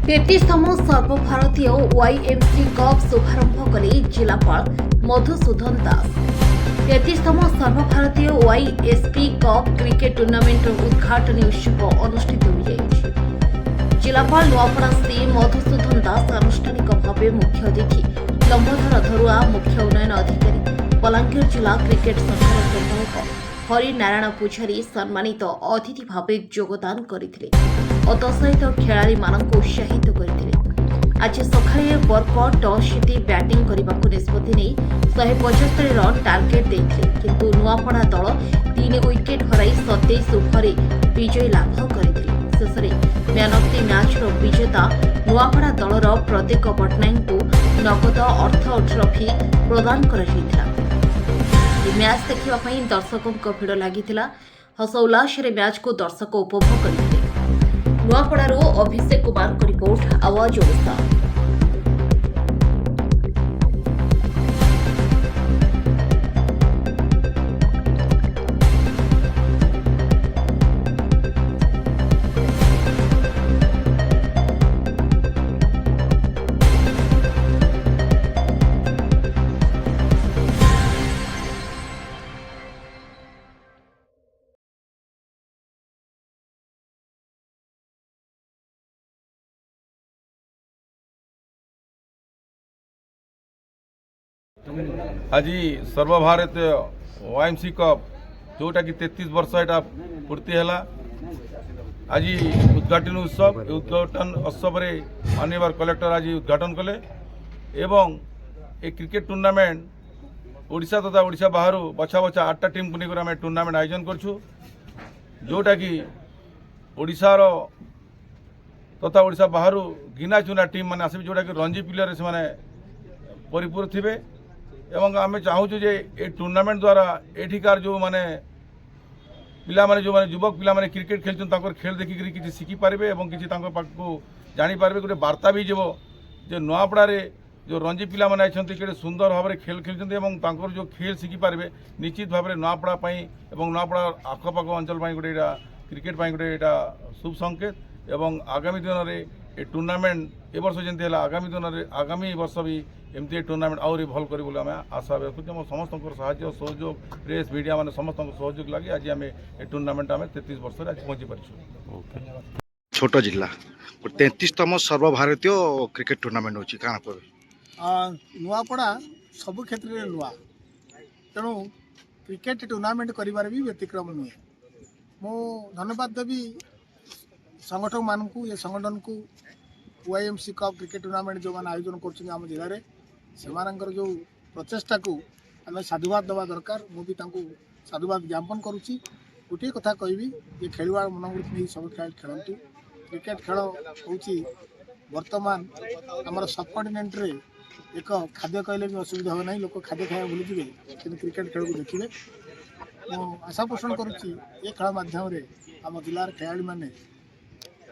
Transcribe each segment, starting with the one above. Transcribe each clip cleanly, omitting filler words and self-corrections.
तेतीसतम सर्वभारतीय YMC cup शुभारंभ कले जिलापाल मधुसूदन दास। 33तम सर्वभारतीय वाईएसपी कप क्रिकेट टूर्नामेंट उद्घाटन उत्सव अनुष्ठित हो जिलापाल नुआपड़ा श्री मधुसूदन दास आनुष्ठानिक भाव मुख्य अतिथि, लंबोधर धरुआ मुख्य उन्नयन अधिकारी, बलांगीर जिला क्रिकेट संघर संपादक हरिनारायण पूजारी सम्मानित अतिथि भाव योगदान करथिले। सहित खेलाड़ी मानक उत्साहित करथिले। आज सकाळे बरकट टॉस जीति बैटिंग करने निष्पत्ति नहीं 175 रन टार्गेट देथिले, किंतु नुआपड़ा दल 3 विकेट हराई 27 ओभर विजय लाभ करथिले। शेषे मैन ऑफ द मैच विजेता नुआपड़ा दलर प्रत्येक पट्टनायक को नगद अर्थ ट्रॉफी प्रदान कर मैच देखा दर्शकों भिड़ लगी हस उल्लास मैच को दर्शक उपभोग करते। नुआपड़ारू अभिषेक कुमार को रिपोर्ट, आवाज ओडिशा। आज सर्वभारतीय वाईएमसी कप जोटा कि 33 वर्ष एटा पूर्ति है। आज उद्घाटन उत्सव रे माननीय कलेक्टर आज उद्घाटन कले एवं ए क्रिकेट टूर्नामेंट ओडिशा तथा ओडिशा बाहर बछा बछा 8टा टीम को लेकर आम टूर्नामेंट आयोजन करछु, जोटा कि ओडिशार तथा ओडिशा बाहर गिना चुना टीम मैंने आसबे, जोटा कि रणजी प्लेयर से माने परिपूर्ण थे। एवं आम चाहूँ जे ए टूर्नामेंट द्वारा एठिकार जो माने पिला माने जो माने युवक पिला माने क्रिकेट खेलछन ताकर खेल देखिक किसी शिखी पारे और किसी पाखु जानी पारे। गोटे वार्ता भी जीव जे नुआपड़ारे जो रणजी पिला माने आछन्ति केडे सुंदर भाव में खेल खेलछन्ति एवं ताकर जो खेल शिखी पारे निश्चित भाव में नुआपड़ा एवं नुआपड़ा आखपाख अंचल गोटे क्रिकेट गोटे शुभ संकेत। एवं आगामी दिन में ए टूर्नामेंट ए वर्ष जमी आगामी दिन में आगामी वर्ष भी एमती टूर्नामेंट आहरी भल कर आशा व्यक्त समस्त साहाय्य सहयोग प्रेस मीडिया मैंने समस्त सहयोग लगे आज आम ए टूर्नामेंट आम 33 वर्ष आज पहुँची पार्छ। छोट जिला 33तम सर्वभारतीय क्रिकेट टूर्नामेंट होची काना कहबे नुआपड़ा सब क्षेत्र में नुआ तेणु क्रिकेट टूर्नामेंट करिबार भी व्यतिक्रम नुहे। मु धन्यवाद देवी संगठक मान को ये संगठन को वाईएमसी कप क्रिकेट टूर्नामेंट जो मैंने आयोजन कर आम जिले में से जो प्रचेषा को आम साधुवाद देवा दरकार। मुझे साधुवाद ज्ञापन करुच्ची। गोटे कथा कहबी ये खेलुआ मनोवृत्ति नहीं सब खेल खेलतु। क्रिकेट खेल हूँ बर्तमान आमर सबकंटिनेंट रे एक खाद्य कहले भी असुविधा हो ना, लोक खाद्य खाया भूली जाए कि क्रिकेट खेल को देखिए। मु आशा पोषण करुच्ची ये खेल माध्यम आम जिलार खेलाड़ी मैंने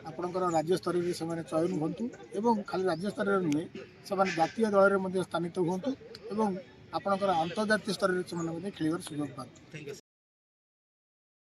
आपणकर राज्य स्तर में से चयन हूँ खाली राज्य स्तर नुहे से जातीय दल में स्थानित हूँ और आपणकर अंतर्जातीय स्तर में खेल सुयोग पाते।